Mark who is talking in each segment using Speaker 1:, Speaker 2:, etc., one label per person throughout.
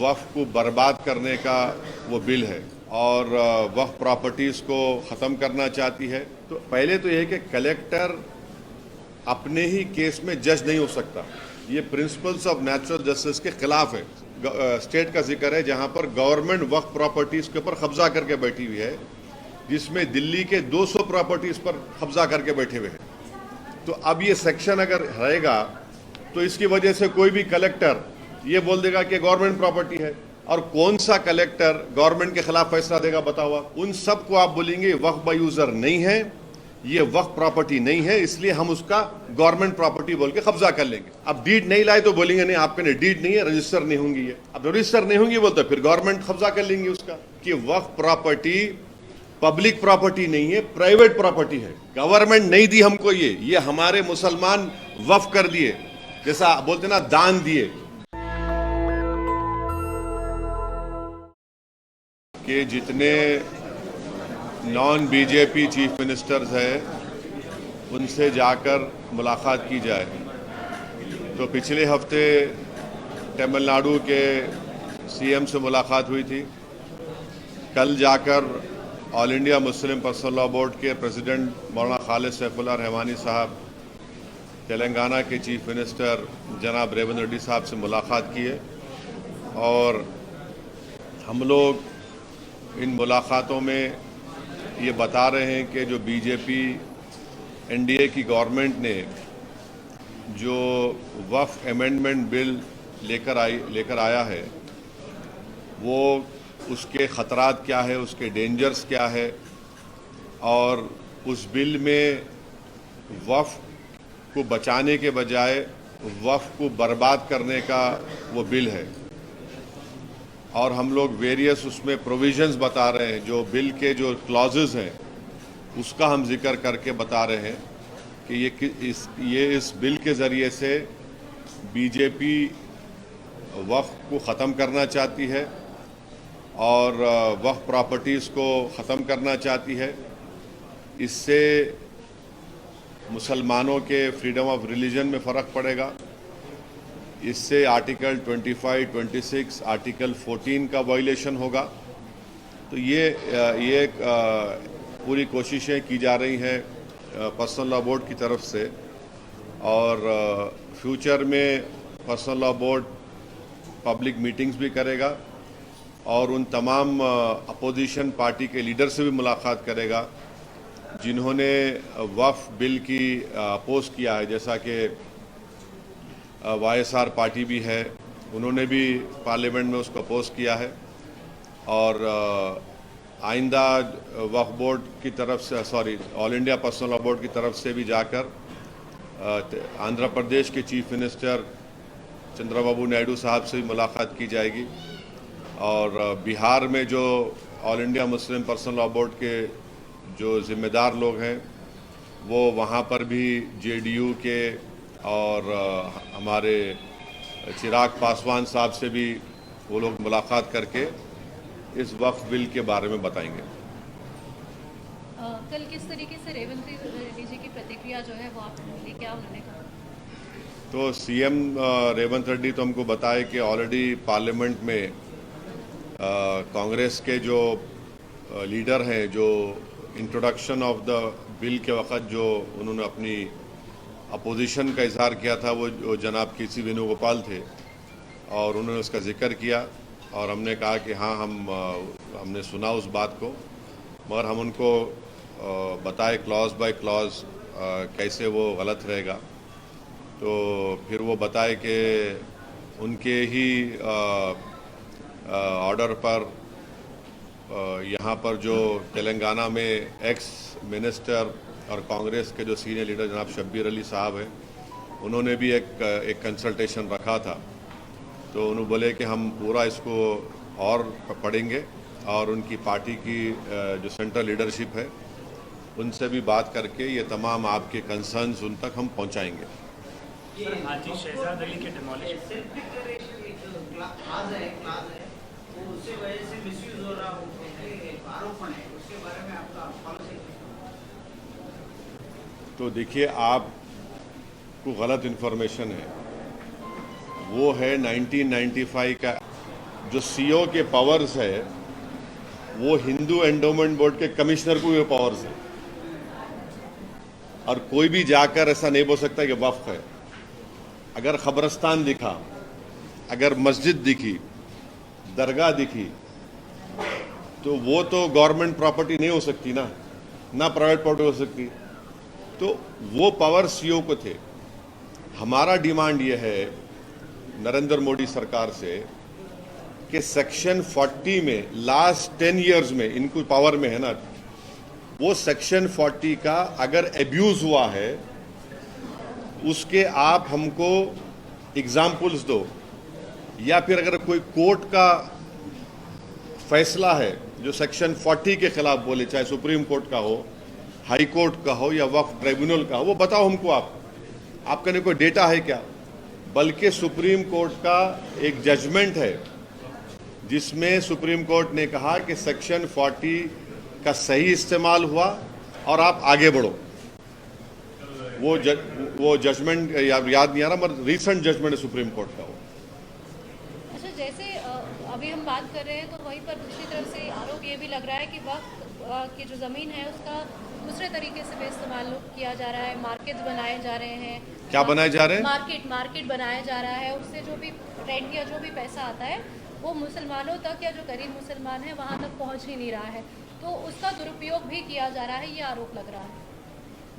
Speaker 1: वक्फ को बर्बाद करने का वो बिल है और वक्फ प्रॉपर्टीज़ को ख़त्म करना चाहती है। तो पहले तो यह कि कलेक्टर अपने ही केस में जज नहीं हो सकता, ये प्रिंसिपल्स ऑफ नेचुरल जस्टिस के खिलाफ है। स्टेट का जिक्र है जहां पर गवर्नमेंट वक्फ प्रॉपर्टीज़ के ऊपर कब्जा करके बैठी हुई है, जिसमें दिल्ली के 200 प्रॉपर्टीज़ पर कब्जा करके बैठे हुए हैं। तो अब ये सेक्शन अगर रहेगा तो इसकी वजह से कोई भी कलेक्टर ये बोल देगा कि गवर्नमेंट प्रॉपर्टी है, और कौन सा कलेक्टर गवर्नमेंट के खिलाफ फैसला देगा बताओ आप? उन सबको आप बोलेंगे वक्फ बाय यूजर नहीं है, ये वक्फ प्रॉपर्टी नहीं है, इसलिए हम उसका गवर्नमेंट प्रॉपर्टी बोल के कब्जा कर लेंगे। अब डीड नहीं लाए तो बोलेंगे नहीं आपके डीड नहीं है, रजिस्टर नहीं होंगी ये। अब रजिस्टर नहीं होंगी बोलते फिर गवर्नमेंट कब्जा कर लेंगे उसका। कि वक्फ प्रॉपर्टी पब्लिक प्रॉपर्टी नहीं है, प्राइवेट प्रॉपर्टी है। गवर्नमेंट नहीं दी हमको ये हमारे मुसलमान वक्फ कर दिए, जैसा बोलते ना दान दिए। कि जितने नॉन बीजेपी चीफ मिनिस्टर्स हैं उनसे जाकर मुलाकात की जाए। तो पिछले हफ्ते तमिलनाडु के सीएम से मुलाकात हुई थी। कल जाकर all India Muslim personal law board के प्रेसिडेंट मौलाना खालिद सैफुल्लाह रहमानी साहब, तेलंगाना के चीफ मिनिस्टर जनाब रेवंत रेड्डी साहब से मुलाकात की है। और हम लोग इन मुलाकातों में ये बता रहे हैं कि जो बीजेपी एनडीए की गवर्नमेंट ने जो वक्फ अमेंडमेंट बिल लेकर आया है, वो उसके ख़तरात क्या है, उसके डेंजर्स क्या है, और उस बिल में वक्फ को बचाने के बजाय वक्फ को बर्बाद करने का वो बिल है। और हम लोग वेरियस उसमें प्रोविजंस बता रहे हैं, जो बिल के जो क्लॉजेस हैं उसका हम जिक्र करके बता रहे हैं कि ये इस बिल के ज़रिए से बीजेपी वक्फ को ख़त्म करना चाहती है और वक्फ प्रॉपर्टीज़ को ख़त्म करना चाहती है। इससे मुसलमानों के फ्रीडम ऑफ रिलीजन में फ़र्क पड़ेगा। इससे आर्टिकल 25, 26, आर्टिकल 14 का वायलेशन होगा। तो ये पूरी कोशिशें की जा रही हैं पर्सनल लॉ बोर्ड की तरफ से, और फ्यूचर में personal law board public meetings भी करेगा और उन तमाम अपोजिशन पार्टी के लीडर से भी मुलाकात करेगा जिन्होंने वक्फ बिल की अपोज किया है, जैसा कि YSR पार्टी भी है, उन्होंने भी पार्लियामेंट में उसको अपोज किया है। और आइंदा वक्फ बोर्ड की तरफ से all India personal law board की तरफ से भी जाकर आंध्र प्रदेश के चीफ मिनिस्टर चंद्रबाबू नायडू साहब से भी मुलाकात की जाएगी। और बिहार में जो all India Muslim personal law board के जो ज़िम्मेदार लोग हैं वो वहाँ पर भी JDU के और हमारे चिराग पासवान साहब से भी वो लोग मुलाकात करके इस वक्फ बिल के बारे में बताएंगे।
Speaker 2: कल किस तरीके से रेवंत रेड्डी जी की प्रतिक्रिया जो है वो आप ले, क्या उन्होंने कहा?
Speaker 1: तो सीएम रेवंत रेड्डी तो हमको बताए कि ऑलरेडी पार्लियामेंट में कांग्रेस के जो लीडर हैं, जो इंट्रोडक्शन ऑफ द बिल के वक़्त जो उन्होंने अपनी अपोजिशन का इजहार किया था, वो जनाब KC वेणुगोपाल थे, और उन्होंने उसका जिक्र किया। और हमने कहा कि हाँ, हमने सुना उस बात को, मगर हम उनको बताए क्लॉज बाय क्लॉज कैसे वो गलत रहेगा। तो फिर वो बताए कि उनके ही ऑर्डर पर यहाँ पर जो तेलंगाना में एक्स मिनिस्टर और कांग्रेस के जो सीनियर लीडर जनाब शब्बीर अली साहब हैं, उन्होंने भी एक कंसल्टेशन रखा था। तो उन्होंने बोले कि हम पूरा इसको और पढ़ेंगे और उनकी पार्टी की जो सेंट्रल लीडरशिप है उनसे भी बात करके ये तमाम आपके कंसर्न्स उन तक हम पहुंचाएंगे। तो देखिए, आपको गलत इन्फॉर्मेशन है। वो है 1995 का जो सीईओ के पावर्स है वो हिंदू एंडोमेंट बोर्ड के कमिश्नर को भी पावर्स है, और कोई भी जाकर ऐसा नहीं बोल सकता कि वक्फ है। अगर खबरस्तान दिखा, अगर मस्जिद दिखी, दरगाह दिखी, तो वो तो गवर्नमेंट प्रॉपर्टी नहीं हो सकती ना प्राइवेट प्रॉपर्टी हो सकती। तो वो पावर सीईओ को थे। हमारा डिमांड ये है नरेंद्र मोदी सरकार से कि सेक्शन 40 में लास्ट 10 इयर्स में इनको पावर में है ना, वो सेक्शन 40 का अगर एब्यूज हुआ है उसके आप हमको एग्जाम्पल्स दो, या फिर अगर कोई कोर्ट का फैसला है जो सेक्शन 40 के खिलाफ बोले, चाहे सुप्रीम कोर्ट का हो, हाई कोर्ट का हो या वक्फ ट्रिब्यूनल का हो, वो बताओ हमको। आपका नहीं कोई डेटा है क्या? बल्कि सुप्रीम कोर्ट का एक जजमेंट है जिसमें सुप्रीम कोर्ट ने कहा कि सेक्शन 40 का सही इस्तेमाल हुआ और आप आगे बढ़ो। वो जजमेंट याद नहीं आ रहा, मगर रीसेंट जजमेंट है सुप्रीम कोर्ट का।
Speaker 2: अच्छा, जैसे अभी हम बात कर रहे हैं तो वहीं पर दूसरी तरफ से आरोप ये भी लग रहा है कि वक्त की जो ज़मीन है उसका दूसरे तरीके से भी इस्तेमाल किया जा रहा है, मार्केट बनाए जा रहे हैं।
Speaker 1: क्या बनाए जा रहे हैं?
Speaker 2: मार्केट बनाया जा रहा है, उससे जो भी रेंट या जो भी पैसा आता है वो मुसलमानों तक या जो गरीब मुसलमान है वहाँ तक पहुँच ही नहीं रहा है, तो उसका दुरुपयोग भी किया जा रहा है, ये आरोप लग रहा है।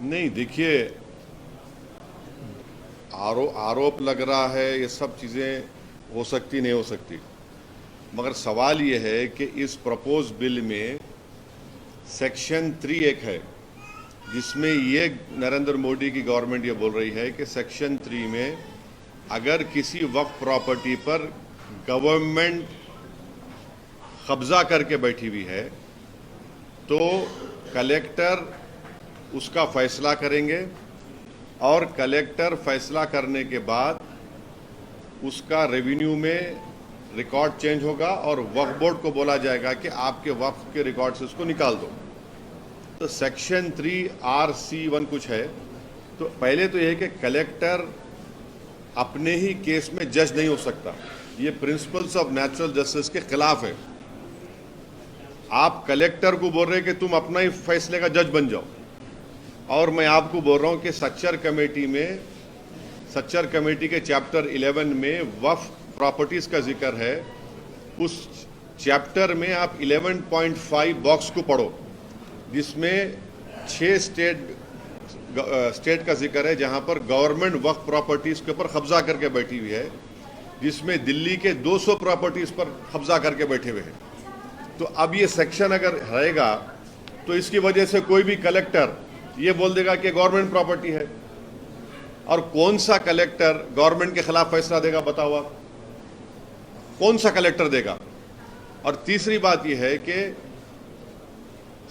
Speaker 1: नहीं, देखिए, आरोप लग रहा है, ये सब चीज़ें हो सकती नहीं हो सकती, मगर सवाल ये है कि इस प्रपोज बिल में सेक्शन 3 एक है जिसमें ये नरेंद्र मोदी की गवर्नमेंट ये बोल रही है कि सेक्शन 3 में अगर किसी वक्फ प्रॉपर्टी पर गवर्नमेंट कब्जा करके बैठी हुई है तो कलेक्टर उसका फैसला करेंगे, और कलेक्टर फैसला करने के बाद उसका रेवेन्यू में रिकॉर्ड चेंज होगा और वक्फ बोर्ड को बोला जाएगा कि आपके वक्फ के रिकॉर्ड से उसको निकाल दो। तो सेक्शन 3(r)(c)(1) कुछ है। तो पहले तो यह है कि कलेक्टर अपने ही केस में जज नहीं हो सकता, ये प्रिंसिपल्स ऑफ नेचुरल जस्टिस के खिलाफ है। आप कलेक्टर को बोल रहे हैं कि तुम अपना ही फैसले का जज बन जाओ, और मैं आपको बोल रहा हूं कि सच्चर कमेटी के चैप्टर 11 में वक्फ प्रॉपर्टीज का जिक्र है। उस चैप्टर में आप 11.5 बॉक्स को पढ़ो जिसमें 6 स्टेट का जिक्र है जहां पर गवर्नमेंट वक्फ प्रॉपर्टीज के ऊपर कब्जा करके बैठी हुई है, जिसमें दिल्ली के 200 प्रॉपर्टीज पर कब्जा करके बैठे हुए हैं। तो अब ये सेक्शन अगर रहेगा तो इसकी वजह से कोई भी कलेक्टर ये बोल देगा कि गवर्नमेंट प्रॉपर्टी है, और कौन सा कलेक्टर गवर्नमेंट के खिलाफ फैसला देगा? बताओ आप, कौन सा कलेक्टर देगा? और तीसरी बात यह है कि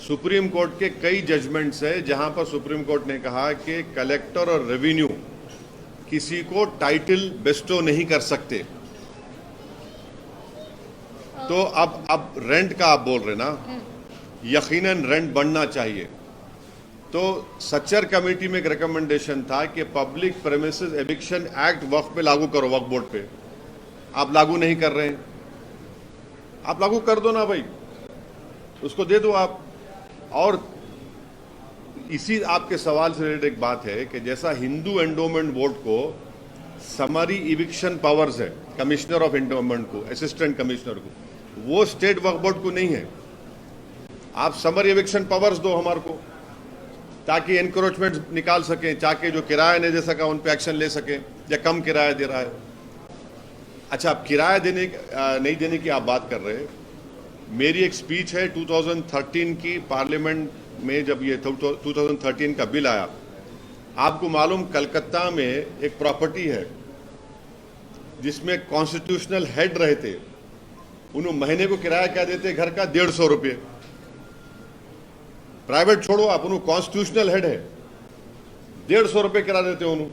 Speaker 1: सुप्रीम कोर्ट के कई जजमेंट्स है जहां पर सुप्रीम कोर्ट ने कहा कि कलेक्टर और रेवेन्यू किसी को टाइटल बेस्टो नहीं कर सकते। तो अब रेंट का आप बोल रहे ना, यकीनन रेंट बढ़ना चाहिए। तो सच्चर कमेटी में एक रिकमेंडेशन था कि पब्लिक प्रेमिसेस एविक्शन एक्ट वक्फ पे लागू करो, वक्फ बोर्ड पे। आप लागू नहीं कर रहे हैं, आप लागू कर दो ना भाई, उसको दे दो आप। और इसी आपके सवाल से रिलेटेड एक बात है कि जैसा हिंदू एंडोमेंट बोर्ड को समरी इविक्शन पावर्स है, कमिश्नर ऑफ एंडोमेंट को, असिस्टेंट कमिश्नर को, वो स्टेट वक्फ बोर्ड को नहीं है। आप समरी इविक्शन पावर्स दो हमारे को, ताकि एनक्रोचमेंट निकाल सकें, ताकि जो किराया नहीं दे सका उन पर एक्शन ले सकें, या कम किराया दे रहा है। अच्छा, आप किराया नहीं देने की आप बात कर रहे हैं। मेरी एक स्पीच है 2013 की पार्लियामेंट में, जब ये 2013 का बिल आया। आपको मालूम कलकत्ता में एक प्रॉपर्टी है जिसमें कॉन्स्टिट्यूशनल हेड रहे थे, उन्होंने महीने को किराया क्या देते घर का? 150 रुपये। प्राइवेट छोड़ो आप, उन्होंने कॉन्स्टिट्यूशनल हेड है, 150 रुपये किराया देते उन्होंने।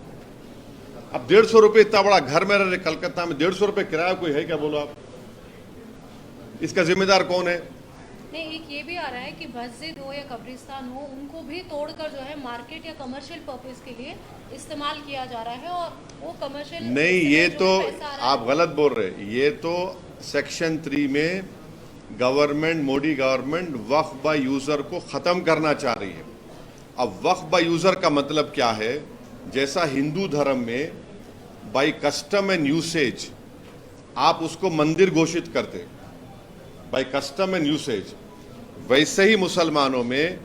Speaker 1: अब 150 रुपये इतना बड़ा घर में रह रहे कलकत्ता में, 150 रुपये किराया कोई है क्या? बोलो आप, इसका जिम्मेदार कौन है?
Speaker 2: नहीं, एक ये भी आ रहा है कि मस्जिद हो या कब्रिस्तान हो, उनको भी तोड़कर जो है मार्केट या कमर्शियल पर्पस के लिए इस्तेमाल किया जा रहा है, और वो कमर्शियल
Speaker 1: नहीं, ये तो आप गलत बोल रहे हैं। ये तो सेक्शन 3 में government, Modi government Waqf by user को ख़त्म करना चाह रही है। अब वक्फ बाय यूज़र का मतलब क्या है? जैसा हिंदू धर्म में बाय कस्टम एंड यूसेज आप उसको मंदिर घोषित करते, बाय कस्टम एंड यूसेज, वैसे ही मुसलमानों में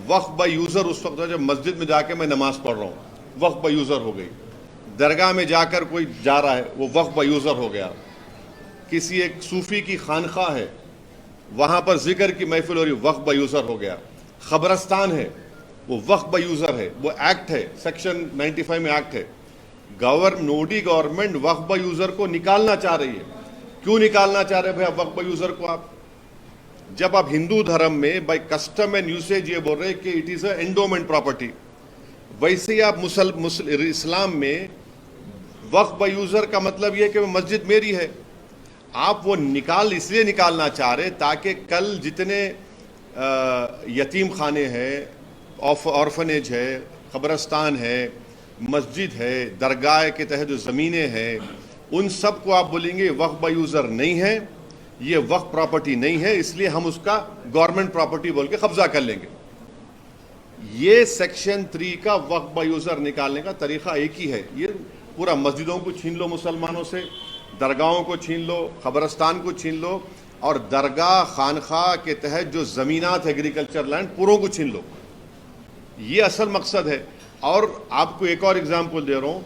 Speaker 1: वक्फ बाय यूज़र उस वक्त जब मस्जिद में जाके मैं नमाज पढ़ रहा हूँ, वक्फ बाय यूज़र हो गई। दरगाह में जाकर कोई जा रहा है, वो वक्फ बाय यूज़र हो गया। किसी एक सूफ़ी की खानखा है, वहाँ पर जिक्र की महफिल हो रही, वक्फ बाय यूज़र हो गया। ख़बरस्तान है, वो वक्फ बाय यूज़र है, वो एक्ट है, सेक्शन 95 में एक्ट है। Modi government Waqf by user को निकालना चाह रही है। क्यों निकालना चाह रहे हैं भाई वक्फ बाय यूज़र को आप? जब आप हिंदू धर्म में बाय कस्टम एंड यूसेज ये बोल रहे हैं कि it is a endowment property, वैसे ही आप इस्लाम में वक्फ बाय यूज़र का मतलब ये है कि मस्जिद मेरी है। आप वो इसलिए निकालना चाह रहे ताकि कल जितने यतीम खाने हैं, ऑर्फनेज है, क़ब्रस्तान है, मस्जिद है, दरगाह के तहत जो ज़मीनें हैं, उन सब को आप बोलेंगे वक्फ बाय यूज़र नहीं है, ये वक्फ प्रॉपर्टी नहीं है, इसलिए हम उसका गवर्नमेंट प्रॉपर्टी बोल के कब्जा कर लेंगे। ये सेक्शन 3 का वक्फ बाय यूज़र निकालने का तरीका एक ही है। ये पूरा मस्जिदों को छीन लो मुसलमानों से, दरगाहों को छीन लो, क़ब्रस्तान को छीन लो, और दरगाह खानखा के तहत जो ज़मीनात एग्रीकल्चर लैंड पूरों को छीन लो। ये असल मकसद है। और आपको एक और एग्जाम्पल दे रहा हूँ,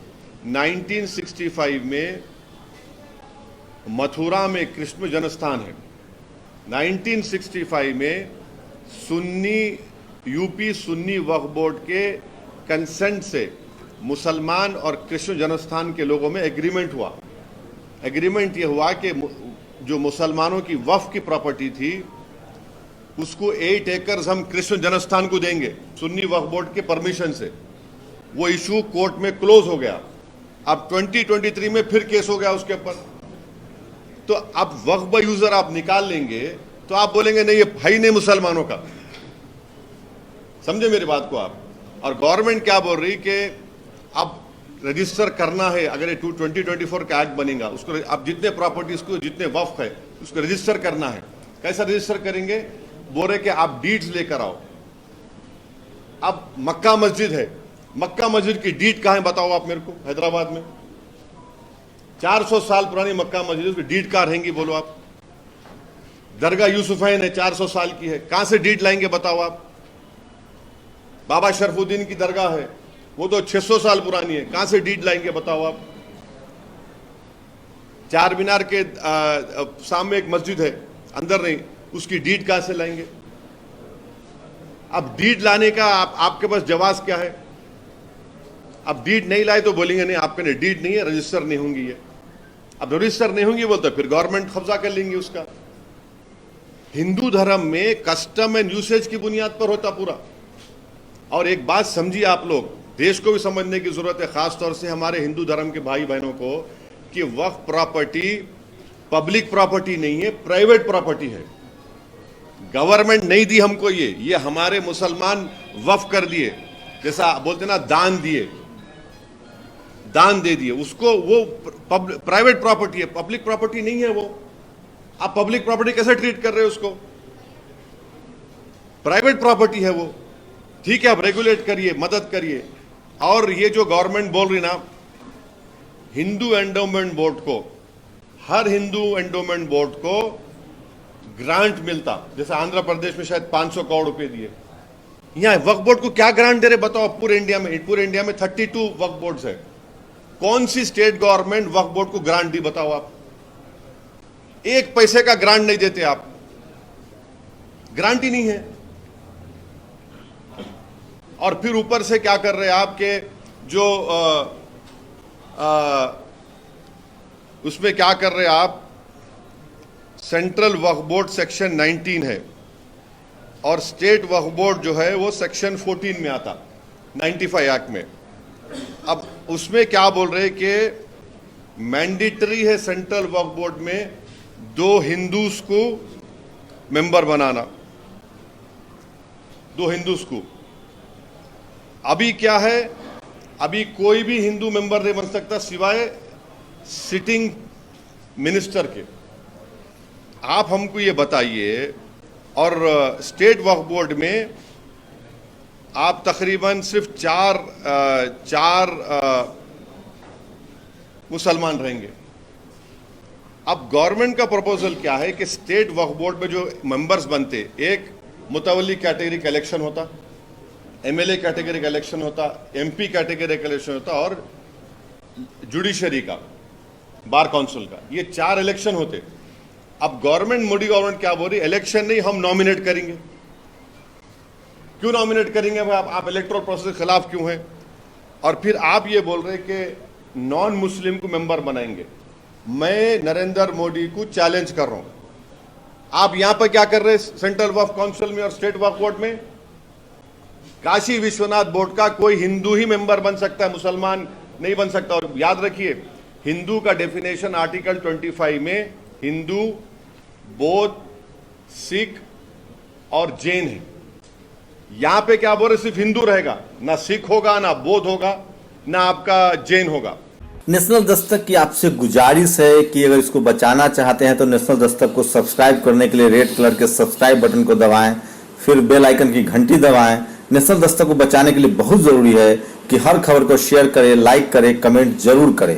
Speaker 1: 1965 में मथुरा में कृष्ण जन्मस्थान है। 1965 में यूपी सुन्नी वक्फ बोर्ड के कंसेंट से मुसलमान और कृष्ण जन्मस्थान के लोगों में एग्रीमेंट हुआ। एग्रीमेंट ये हुआ कि जो मुसलमानों की वक्फ की प्रॉपर्टी थी उसको 8 एकर्स हम कृष्ण जन्मस्थान को देंगे, सुन्नी वक्फ बोर्ड के परमिशन से। वो इशू कोर्ट में क्लोज हो गया। अब 2023 में फिर केस हो गया उसके ऊपर। तो अब वक्फ बाय यूज़र आप निकाल लेंगे तो आप बोलेंगे नहीं, ये भाई नहीं मुसलमानों का। समझे मेरी बात को आप? और गवर्नमेंट क्या बोल रही कि अब रजिस्टर करना है, अगर ये 2024 का एक्ट बनेगा, उसको अब जितने प्रॉपर्टीज को, जितने वक्फ है, उसको रजिस्टर करना है। कैसा रजिस्टर करेंगे? बोल रहे कि आप डीड्स लेकर आओ। अब मक्का मस्जिद है, मक्का मस्जिद की डीड कहाँ है बताओ आप मेरे को? हैदराबाद में 400 साल पुरानी मक्का मस्जिद, उसकी डीड कहाँ रहेंगी बोलो आप? दरगाह यूसुफैन है, 400 साल की है, कहाँ से डीड लाएंगे बताओ आप? बाबा शरफुद्दीन की दरगाह है, वो तो 600 साल पुरानी है, कहाँ से डीड लाएंगे बताओ आप? चार मीनार के सामने एक मस्जिद है, अंदर नहीं, उसकी डीड कहाँ से लाएंगे? अब डीड लाने का आपके पास जवाब क्या है? अब डीड नहीं लाए तो बोलेंगे नहीं आपके लिए डीड नहीं है, रजिस्टर नहीं होंगी ये। अब रजिस्टर नहीं होंगी बोलते फिर गवर्नमेंट कब्जा कर लेंगी उसका। हिंदू धर्म में कस्टम एंड यूसेज की बुनियाद पर होता पूरा। और एक बात समझिए आप लोग, देश को भी समझने की जरूरत है, खास तौर से हमारे हिंदू धर्म के भाई बहनों को, कि वक्फ प्रॉपर्टी पब्लिक प्रॉपर्टी नहीं है, प्राइवेट प्रॉपर्टी है। गवर्नमेंट नहीं दी हमको ये हमारे मुसलमान वक्फ कर दिए, जैसा बोलते ना दान दिए, दान दे दिए उसको। वो प्राइवेट प्रॉपर्टी है, पब्लिक प्रॉपर्टी नहीं है वो। आप पब्लिक प्रॉपर्टी कैसे ट्रीट कर रहे हो उसको? प्राइवेट प्रॉपर्टी है वो। ठीक है, आप रेगुलेट करिए, मदद करिए। और ये जो गवर्नमेंट बोल रही ना, हिंदू एंडोमेंट बोर्ड को, हर हिंदू एंडोमेंट बोर्ड को ग्रांट मिलता, जैसे आंध्र प्रदेश में शायद 500 करोड़ रुपए दिए। यहां वक्फ बोर्ड को क्या ग्रांट दे रहे बताओ? पूरे इंडिया में 32 वक्फ बोर्ड्स है। कौन सी स्टेट गवर्नमेंट वक्फ बोर्ड को ग्रांट दी बताओ आप? एक पैसे का ग्रांट नहीं देते आप, ग्रांट ही नहीं है। और फिर ऊपर से क्या कर रहे हैं आपके जो उसमें क्या कर रहे हैं आप? सेंट्रल वक्फ बोर्ड सेक्शन 19 है और स्टेट वक्फ बोर्ड जो है वो सेक्शन 14 में आता, 95 एक्ट में। अब उसमें क्या बोल रहे हैं कि मैंडेटरी है सेंट्रल वक्फ बोर्ड में 2 हिंदूज को मेंबर बनाना, 2 हिंदूज को। अभी क्या है? अभी कोई भी हिंदू मेंबर नहीं बन सकता सिवाय सिटिंग मिनिस्टर के। आप हमको ये बताइए, और स्टेट वक्फ बोर्ड में आप तकरीबन सिर्फ चार मुसलमान रहेंगे। अब गवर्नमेंट का प्रपोजल क्या है कि स्टेट वक्फ बोर्ड में जो मेंबर्स बनते, एक मुतवल्ली कैटेगरी का इलेक्शन होता, एमएलए कैटेगरी का इलेक्शन होता, एमपी कैटेगरी का इलेक्शन होता और जुडिशरी का, बार काउंसिल का, ये 4 इलेक्शन होते। अब गवर्नमेंट, मोदी गवर्नमेंट क्या बोल रही, इलेक्शन नहीं, हम नॉमिनेट करेंगे। क्यों नॉमिनेट करेंगे भाई? आप इलेक्टोरल प्रोसेस के खिलाफ क्यों हैं? और फिर आप ये बोल रहे कि नॉन मुस्लिम को मेंबर बनाएंगे। मैं नरेंद्र मोदी को चैलेंज कर रहा हूं, आप यहां पर क्या कर रहे हैं सेंट्रल वक्फ काउंसिल में और स्टेट वक्फ बोर्ड में? काशी विश्वनाथ बोर्ड का कोई हिंदू ही मेंबर बन सकता है, मुसलमान नहीं बन सकता। और याद रखिए, हिंदू का डेफिनेशन आर्टिकल 25 में हिंदू, बौद्ध, सिख और जैन है। यहां पे क्या बोल रहे, सिर्फ हिंदू रहेगा, ना सिख होगा, ना बौद्ध होगा, ना आपका जैन होगा।
Speaker 3: नेशनल दस्तक की आपसे गुजारिश है कि अगर इसको बचाना चाहते हैं तो नेशनल दस्तक को सब्सक्राइब करने के लिए रेड कलर के सब्सक्राइब बटन को दबाएं, फिर बेल आइकन की घंटी दबाएं। नेशनल दस्तक को बचाने के लिए बहुत जरूरी है कि हर खबर को शेयर करें, लाइक करें, कमेंट जरूर करें।